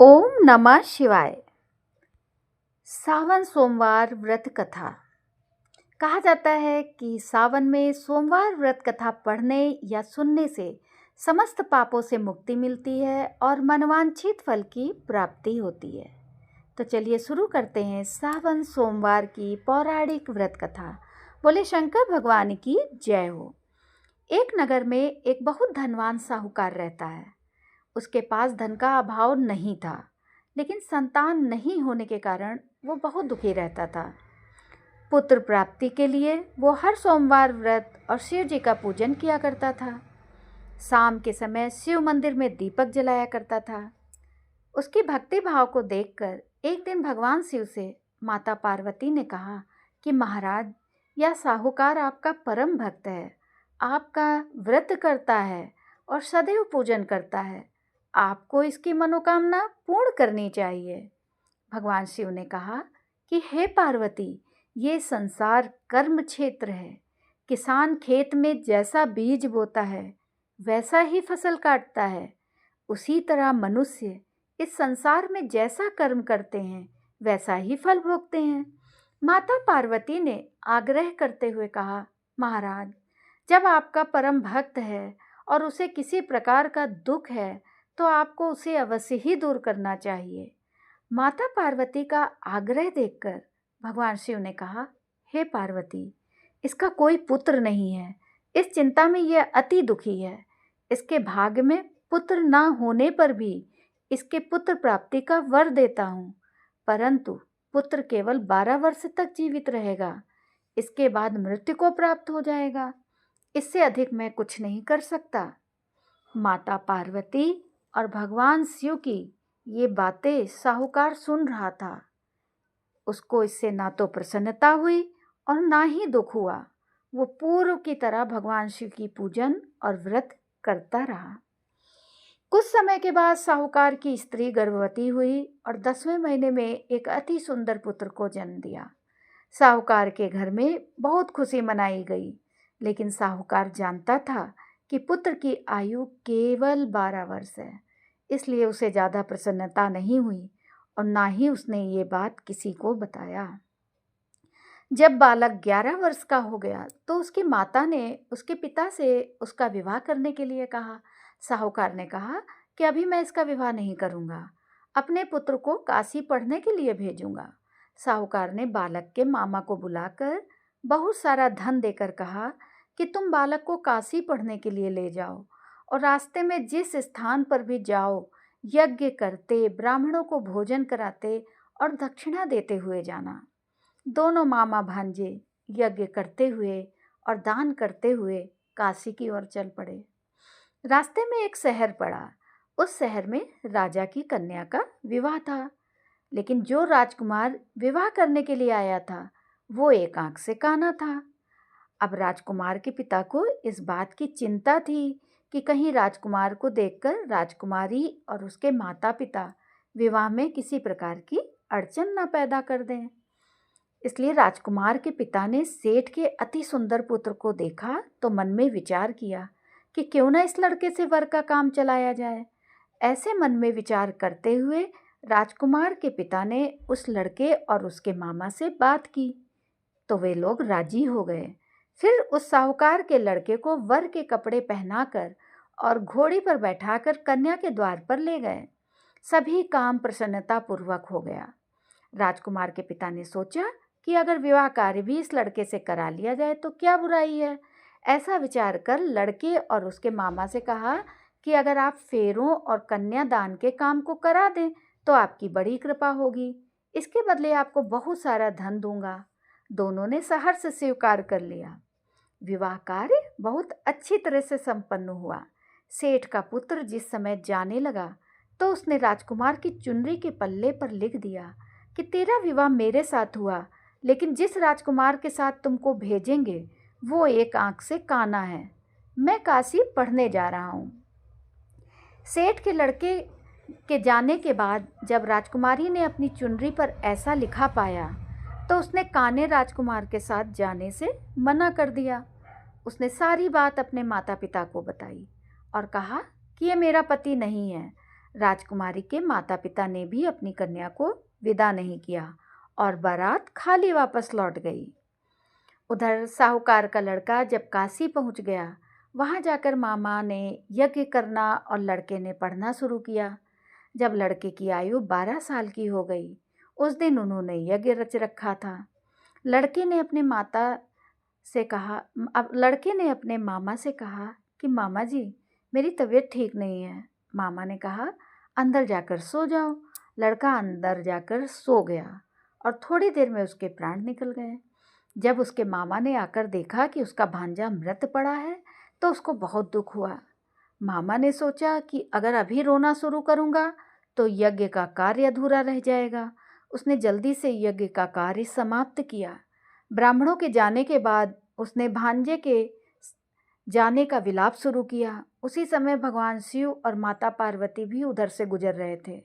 ओम नमः शिवाय। सावन सोमवार व्रत कथा। कहा जाता है कि सावन में सोमवार व्रत कथा पढ़ने या सुनने से समस्त पापों से मुक्ति मिलती है और मनवांछित फल की प्राप्ति होती है। तो चलिए शुरू करते हैं सावन सोमवार की पौराणिक व्रत कथा। बोले शंकर भगवान की जय हो। एक नगर में एक बहुत धनवान साहूकार रहता है। उसके पास धन का अभाव नहीं था, लेकिन संतान नहीं होने के कारण वो बहुत दुखी रहता था। पुत्र प्राप्ति के लिए वो हर सोमवार व्रत और शिव जी का पूजन किया करता था। शाम के समय शिव मंदिर में दीपक जलाया करता था। उसकी भक्ति भाव को देखकर एक दिन भगवान शिव से माता पार्वती ने कहा कि महाराज, यह साहूकार आपका परम भक्त है, आपका व्रत करता है और सदैव पूजन करता है। आपको इसकी मनोकामना पूर्ण करनी चाहिए। भगवान शिव ने कहा कि हे पार्वती, ये संसार कर्म क्षेत्र है। किसान खेत में जैसा बीज बोता है वैसा ही फसल काटता है। उसी तरह मनुष्य इस संसार में जैसा कर्म करते हैं वैसा ही फल भोगते हैं। माता पार्वती ने आग्रह करते हुए कहा, महाराज, जब आपका परम भक्त है और उसे किसी प्रकार का दुख है तो आपको उसे अवश्य ही दूर करना चाहिए। माता पार्वती का आग्रह देखकर भगवान शिव ने कहा, हे पार्वती, इसका कोई पुत्र नहीं है। इस चिंता में यह अति दुखी है। इसके भाग्य में पुत्र ना होने पर भी इसके पुत्र प्राप्ति का वर देता हूँ, परंतु पुत्र केवल 12 वर्ष तक जीवित रहेगा। इसके बाद मृत्यु को प्राप्त हो जाएगा। इससे अधिक मैं कुछ नहीं कर सकता। माता पार्वती और भगवान शिव की ये बातें साहूकार सुन रहा था। उसको इससे ना तो प्रसन्नता हुई और ना ही दुख हुआ। वो पूर्व की तरह भगवान शिव की पूजन और व्रत करता रहा। कुछ समय के बाद साहूकार की स्त्री गर्भवती हुई और 10वें महीने में एक अति सुंदर पुत्र को जन्म दिया। साहूकार के घर में बहुत खुशी मनाई गई, लेकिन साहूकार जानता था कि पुत्र की आयु केवल 12 वर्ष है, इसलिए उसे ज़्यादा प्रसन्नता नहीं हुई और ना ही उसने ये बात किसी को बताया। जब बालक 11 वर्ष का हो गया तो उसकी माता ने उसके पिता से उसका विवाह करने के लिए कहा। साहूकार ने कहा कि अभी मैं इसका विवाह नहीं करूँगा, अपने पुत्र को काशी पढ़ने के लिए भेजूँगा। साहूकार ने बालक के मामा को बुलाकर बहुत सारा धन देकर कहा कि तुम बालक को काशी पढ़ने के लिए ले जाओ और रास्ते में जिस स्थान पर भी जाओ यज्ञ करते, ब्राह्मणों को भोजन कराते और दक्षिणा देते हुए जाना। दोनों मामा भांजे यज्ञ करते हुए और दान करते हुए काशी की ओर चल पड़े। रास्ते में एक शहर पड़ा। उस शहर में राजा की कन्या का विवाह था, लेकिन जो राजकुमार विवाह करने के लिए आया था वो एक आंख से काना था। अब राजकुमार के पिता को इस बात की चिंता थी कि कहीं राजकुमार को देखकर राजकुमारी और उसके माता पिता विवाह में किसी प्रकार की अड़चन न पैदा कर दें। इसलिए राजकुमार के पिता ने सेठ के अति सुंदर पुत्र को देखा तो मन में विचार किया कि क्यों न इस लड़के से वर का काम चलाया जाए। ऐसे मन में विचार करते हुए राजकुमार के पिता ने उस लड़के और उसके मामा से बात की तो वे लोग राजी हो गए। फिर उस साहूकार के लड़के को वर के कपड़े पहनाकर और घोड़ी पर बैठाकर कन्या के द्वार पर ले गए। सभी काम प्रसन्नता पूर्वक हो गया। राजकुमार के पिता ने सोचा कि अगर विवाह कार्य भी इस लड़के से करा लिया जाए तो क्या बुराई है। ऐसा विचार कर लड़के और उसके मामा से कहा कि अगर आप फेरों और कन्यादान के काम को करा दें तो आपकी बड़ी कृपा होगी। इसके बदले आपको बहुत सारा धन दूंगा। दोनों ने सहर्ष स्वीकार कर लिया। विवाह कार्य बहुत अच्छी तरह से संपन्न हुआ। सेठ का पुत्र जिस समय जाने लगा तो उसने राजकुमार की चुनरी के पल्ले पर लिख दिया कि तेरा विवाह मेरे साथ हुआ, लेकिन जिस राजकुमार के साथ तुमको भेजेंगे वो एक आंख से काना है। मैं काशी पढ़ने जा रहा हूँ। सेठ के लड़के के जाने के बाद जब राजकुमारी ने अपनी चुनरी पर ऐसा लिखा पाया तो उसने काने राजकुमार के साथ जाने से मना कर दिया। उसने सारी बात अपने माता पिता को बताई और कहा कि ये मेरा पति नहीं है। राजकुमारी के माता पिता ने भी अपनी कन्या को विदा नहीं किया और बारात खाली वापस लौट गई। उधर साहूकार का लड़का जब काशी पहुंच गया, वहां जाकर मामा ने यज्ञ करना और लड़के ने पढ़ना शुरू किया। जब लड़के की आयु 12 साल की हो गई, उस दिन उन्होंने यज्ञ रच रखा था। लड़के ने अपने मामा से कहा कि मामा जी, मेरी तबीयत ठीक नहीं है। मामा ने कहा, अंदर जाकर सो जाओ। लड़का अंदर जाकर सो गया और थोड़ी देर में उसके प्राण निकल गए। जब उसके मामा ने आकर देखा कि उसका भांजा मृत पड़ा है, तो उसको बहुत दुख हुआ। मामा ने सोचा कि अगर अभी रोना शुरू करूँगा तो यज्ञ का कार्य अधूरा रह जाएगा। उसने जल्दी से यज्ञ का कार्य समाप्त किया। ब्राह्मणों के जाने के बाद उसने भांजे के जाने का विलाप शुरू किया। उसी समय भगवान शिव और माता पार्वती भी उधर से गुजर रहे थे।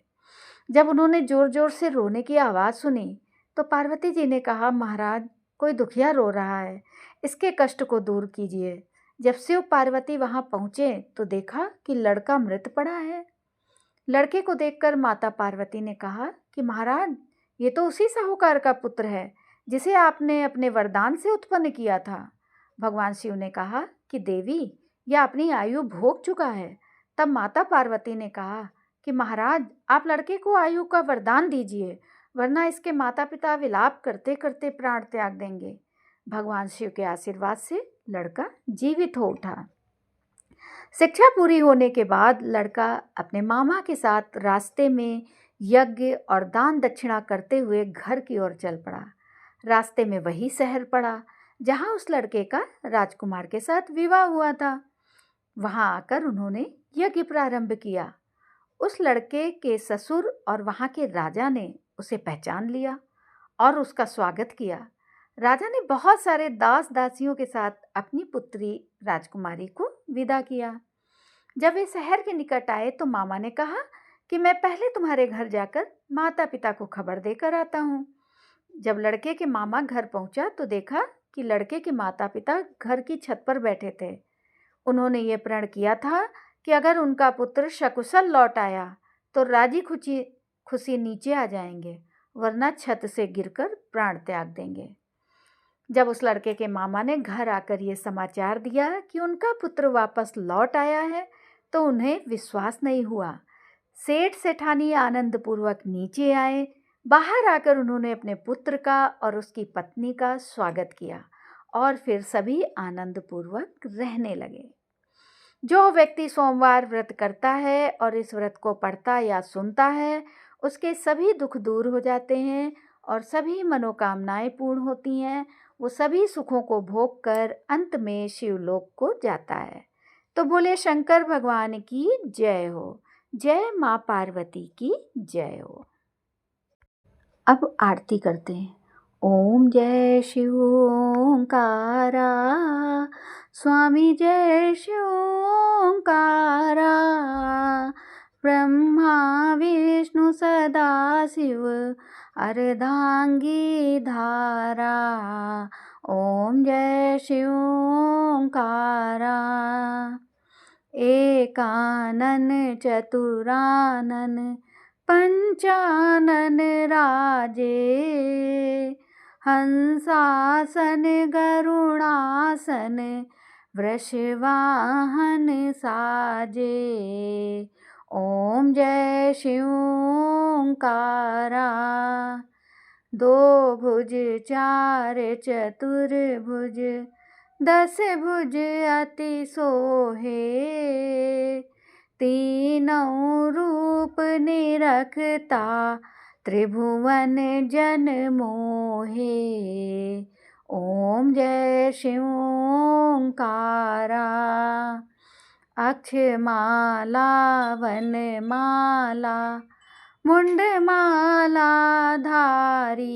जब उन्होंने जोर जोर से रोने की आवाज़ सुनी तो पार्वती जी ने कहा, महाराज, कोई दुखिया रो रहा है, इसके कष्ट को दूर कीजिए। जब शिव पार्वती वहां पहुंचे तो देखा कि लड़का मृत पड़ा है। लड़के को देखकर माता पार्वती ने कहा कि महाराज, ये तो उसी साहूकार का पुत्र है जिसे आपने अपने वरदान से उत्पन्न किया था। भगवान शिव ने कहा कि देवी, यह अपनी आयु भोग चुका है। तब माता पार्वती ने कहा कि महाराज, आप लड़के को आयु का वरदान दीजिए, वरना इसके माता पिता विलाप करते करते प्राण त्याग देंगे। भगवान शिव के आशीर्वाद से लड़का जीवित हो उठा। शिक्षा पूरी होने के बाद लड़का अपने मामा के साथ रास्ते में यज्ञ और दान दक्षिणा करते हुए घर की ओर चल पड़ा। रास्ते में वही शहर पड़ा जहां उस लड़के का राजकुमार के साथ विवाह हुआ था। वहां आकर उन्होंने यज्ञ प्रारंभ किया। उस लड़के के ससुर और वहां के राजा ने उसे पहचान लिया और उसका स्वागत किया। राजा ने बहुत सारे दास दासियों के साथ अपनी पुत्री राजकुमारी को विदा किया। जब वे शहर के निकट आए तो मामा ने कहा कि मैं पहले तुम्हारे घर जाकर माता पिता को खबर देकर आता हूँ। जब लड़के के मामा घर पहुंचा तो देखा कि लड़के के माता पिता घर की छत पर बैठे थे। उन्होंने ये प्रण किया था कि अगर उनका पुत्र सकुशल लौट आया तो राजी खुशी नीचे आ जाएंगे, वरना छत से गिरकर प्राण त्याग देंगे। जब उस लड़के के मामा ने घर आकर ये समाचार दिया कि उनका पुत्र वापस लौट आया है तो उन्हें विश्वास नहीं हुआ। सेठ सेठानी आनंदपूर्वक नीचे आए। बाहर आकर उन्होंने अपने पुत्र का और उसकी पत्नी का स्वागत किया और फिर सभी आनंदपूर्वक रहने लगे। जो व्यक्ति सोमवार व्रत करता है और इस व्रत को पढ़ता या सुनता है, उसके सभी दुख दूर हो जाते हैं और सभी मनोकामनाएं पूर्ण होती हैं। वो सभी सुखों को भोग कर अंत में शिवलोक को जाता है। तो बोले शंकर भगवान की जय हो। जय माँ पार्वती की जय हो। अब आरती करते हैं। ओम जय शिव ओंकारा, स्वामी जय शिव ओंकारा, ब्रह्मा विष्णु सदा शिव अर्धांगी धारा। ओम जय शिव ओंकारा, एकानन चतुरानन पंचानन राजे, हंसासन गरुड़ासन वृषवाहन साजे। ओम जय शिव ओंकारा, दो भुज चार चतुर्भुज, 10 भुज अति सोहे, तीनों रूप निरखता त्रिभुवन जन मोहे। ओम जय शिव ओंकारा, अक्षमाला वनमाला मुंडमाला धारी,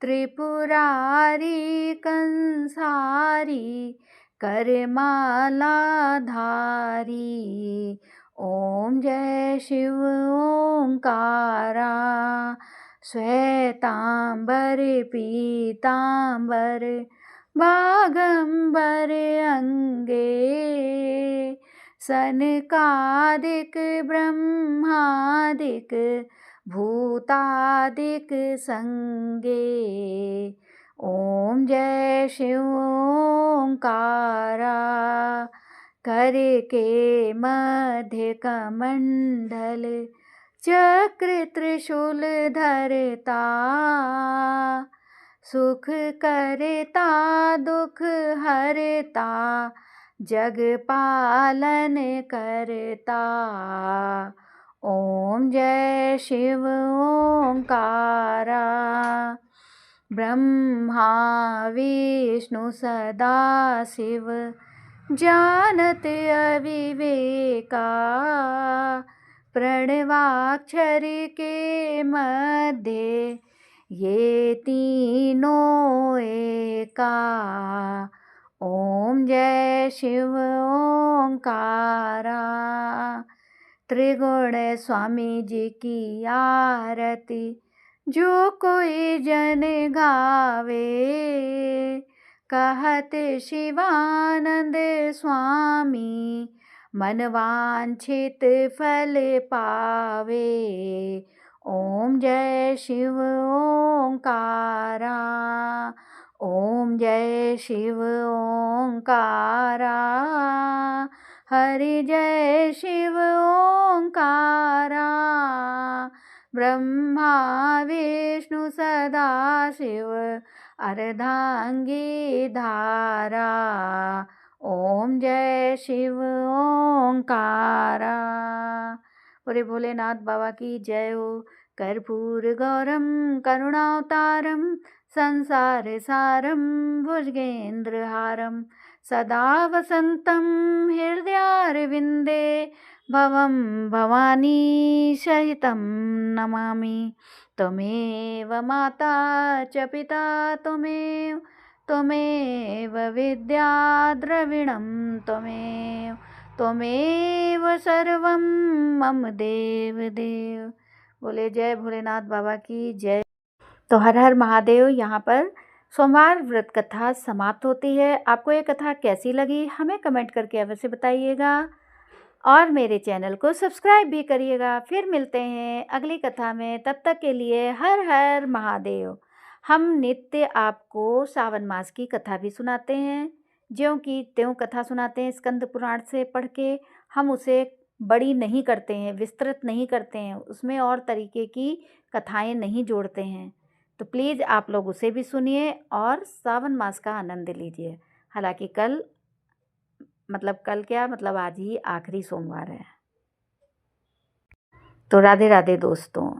त्रिपुरारी कंसारी करमाला धारी। ओम जय शिव ओंकारा, श्वेतांबर पीतांबर बागंबर अंगे, सनकादिक ब्रह्मादिक भूतादिक संगे। ओम जय शिव ओंकारा। कर के मध्य कमंडल चक्र त्रिशूल धरता। सुख करता दुख हरता जग पालन करता। ओम जय शिव ओंकारा। ब्रह्मा विष्णु सदा शिव जानत अविवेका। प्रणवाक्षर के मध्य ये तीनों एका। ओम जय शिव ओंकारा। त्रिगुण स्वामी जी की आरती जो कोई जन गावे। कहत शिवानंद स्वामी मन वांछित फल पावे। ओम जय शिव ओंकारा। ओम जय शिव ओंकारा। हरि जय शिव ओंकारा। ब्रह्मा विष्णु सदा शिव अर्धांगी धारा। ओम जय शिव ओंकारा। बोले भोलेनाथ बाबा की जय हो। कर्पूर गौरम करुणावतारम संसार सारम भुजगेन्द्रहारम सदा वसंतम हृदयारविंदे भवं भवानी सहितं नमामि। त्वमेव माता च पिता त्वमेव विद्या द्रविणं त्वमेव सर्वं मम देव। बोले जय भोलेनाथ बाबा की जय। तो हर हर महादेव। यहाँ पर सोमवार व्रत कथा समाप्त होती है। आपको ये कथा कैसी लगी हमें कमेंट करके अवश्य बताइएगा और मेरे चैनल को सब्सक्राइब भी करिएगा। फिर मिलते हैं अगली कथा में, तब तक के लिए हर हर महादेव। हम नित्य आपको सावन मास की कथा भी सुनाते हैं, ज्यों की त्यों कथा सुनाते हैं। स्कंद पुराण से पढ़ के हम उसे बड़ी नहीं करते हैं, विस्तृत नहीं करते हैं, उसमें और तरीके की कथाएं नहीं जोड़ते हैं। तो प्लीज़ आप लोग उसे भी सुनिए और सावन मास का आनंद लीजिए। हालांकि कल क्या मतलब आज ही आखिरी सोमवार है। तो राधे राधे दोस्तों।